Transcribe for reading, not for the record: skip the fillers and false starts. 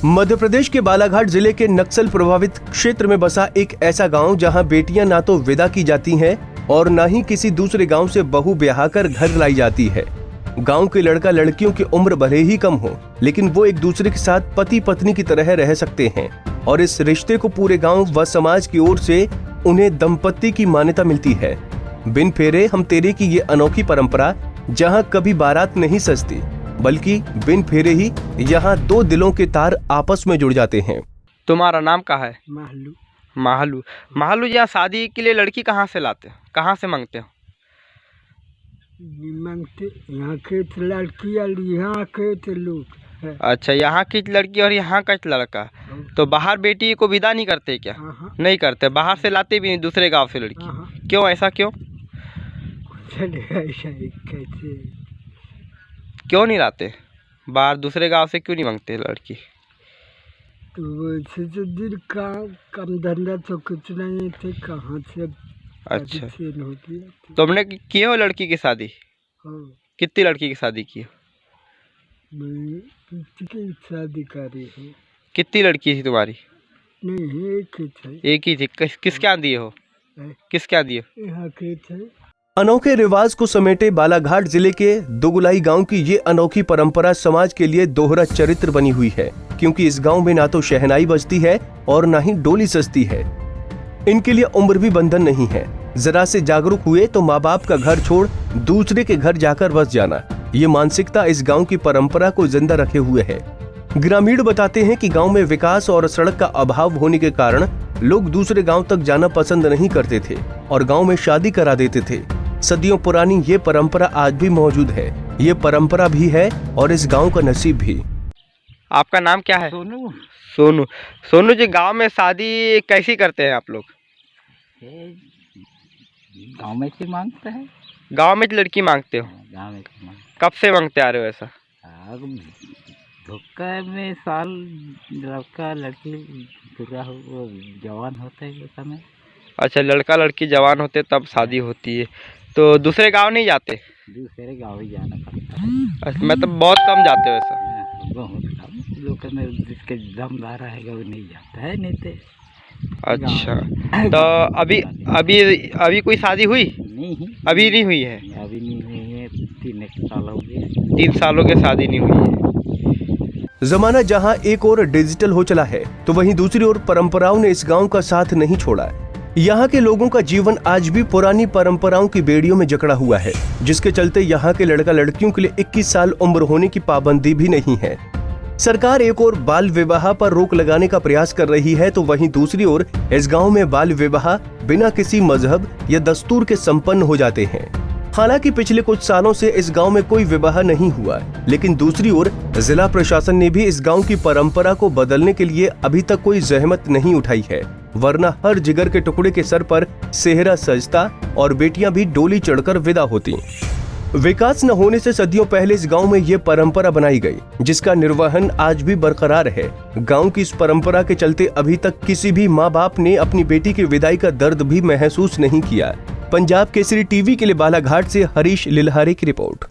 मध्य प्रदेश के बालाघाट जिले के नक्सल प्रभावित क्षेत्र में बसा एक ऐसा गांव जहां बेटियां ना तो विदा की जाती हैं और ना ही किसी दूसरे गांव से बहू ब्याह कर घर लाई जाती है। गांव के लड़का लड़कियों की उम्र भले ही कम हो, लेकिन वो एक दूसरे के साथ पति पत्नी की तरह रह सकते हैं और इस रिश्ते को पूरे गांव व समाज की ओर से उन्हें दंपत्ति की मान्यता मिलती है। बिन फेरे हम तेरे की ये अनोखी परंपरा जहां कभी बारात नहीं सजती, बल्कि बिन फेरे ही यहाँ दो दिलों के तार आपस में जुड़ जाते हैं। तुम्हारा नाम क्या है? महलू। महालू। महालू, यहाँ शादी के लिए लड़की कहाँ से लाते हो, कहाँ से मांगते हो? मांगते यहाँ के लड़की और यहाँ के लोग। अच्छा, यहाँ की लड़की और यहाँ का लड़का। तो बाहर बेटी को विदा नहीं करते क्या? नहीं करते, बाहर से लाते भी नहीं दूसरे गांव से लड़की। क्यों, ऐसा क्यों? कैसे क्यों नहीं लाते बाहर, दूसरे गांव से क्यों नहीं मांगते लड़की? तो वैसे तो दिन का कम धंधा तो कुछ नहीं थे, कहाँ से अच्छा, होती है। तुमने की हो लड़की की शादी? हाँ। कितनी लड़की की शादी की? मैं किसकी शादी कर रही हूँ। कितनी लड़की थी तुम्हारी? नहीं, एक ही थे। एक ही थी। किस क्या दिए हो? किस क्या दिए? यहाँ के थे। अनोखे रिवाज को समेटे बालाघाट जिले के दुगुलाई गांव की ये अनोखी परंपरा समाज के लिए दोहरा चरित्र बनी हुई है, क्योंकि इस गांव में ना तो शहनाई बजती है और ना ही डोली सजती है। इनके लिए उम्र भी बंधन नहीं है। जरा से जागरूक हुए तो माँ बाप का घर छोड़ दूसरे के घर जाकर बस जाना, ये मानसिकता इस गांव की परंपरा को जिंदा रखे हुए है। ग्रामीण बताते हैं कि गांव में विकास और सड़क का अभाव होने के कारण लोग दूसरे गांव तक जाना पसंद नहीं करते थे और गांव में शादी करा देते थे। सदियों पुरानी ये परंपरा आज भी मौजूद है। ये परंपरा भी है और इस गांव का नसीब भी। आपका नाम क्या है? सोनू। सोनू। सोनू जी, गांव में शादी कैसी करते हैं आप लोग? गाँव में से मांगते हैं। गांव में लड़की मांगते हो? गाँव में से मांगते। कब से मांगते आ रहे हो ऐसा? धोखा में साल लड़का लड़की पूरा वो जवान होते हैं उस समय। अच्छा, लड़का लड़की जवान होते तब शादी होती है। तो दूसरे गांव नहीं जाते? दूसरे गाँव ही जाना पड़ता है। अच्छा, मतलब बहुत कम जाते हो ऐसा? बहुत कम लोग में जिसके दमदार रहेगा वो नहीं जाता है, नहीं तो। अच्छा, तो अभी कोई शादी हुई? नहीं, अभी नहीं हुई है। अभी नहीं हुई है। 3 साल हो गए। 3 सालों के शादी नहीं हुई है। जमाना जहां एक ओर डिजिटल हो चला है, तो वहीं दूसरी ओर परंपराओं ने इस गांव का साथ नहीं छोड़ा। यहाँ के लोगों का जीवन आज भी पुरानी परंपराओं की बेड़ियों में जकड़ा हुआ है, जिसके चलते यहाँ के लड़का लड़कियों के लिए 21 साल उम्र होने की पाबंदी भी नहीं है। सरकार एक ओर बाल विवाह पर रोक लगाने का प्रयास कर रही है, तो वहीं दूसरी ओर इस गांव में बाल विवाह बिना किसी मजहब या दस्तूर के संपन्न हो जाते हैं। हालांकि पिछले कुछ सालों से इस गांव में कोई विवाह नहीं हुआ, लेकिन दूसरी ओर जिला प्रशासन ने भी इस गांव की परंपरा को बदलने के लिए अभी तक कोई जहमत नहीं उठाई है, वरना हर जिगर के टुकड़े के सर पर सेहरा सजता और बेटियां भी डोली चढ़कर विदा होती। विकास न होने से सदियों पहले इस गांव में ये परंपरा बनाई गई, जिसका निर्वहन आज भी बरकरार है। गांव की इस परंपरा के चलते अभी तक किसी भी माँ बाप ने अपनी बेटी की विदाई का दर्द भी महसूस नहीं किया। पंजाब केसरी टीवी के लिए बालाघाट से हरीश लिल्हारे की रिपोर्ट।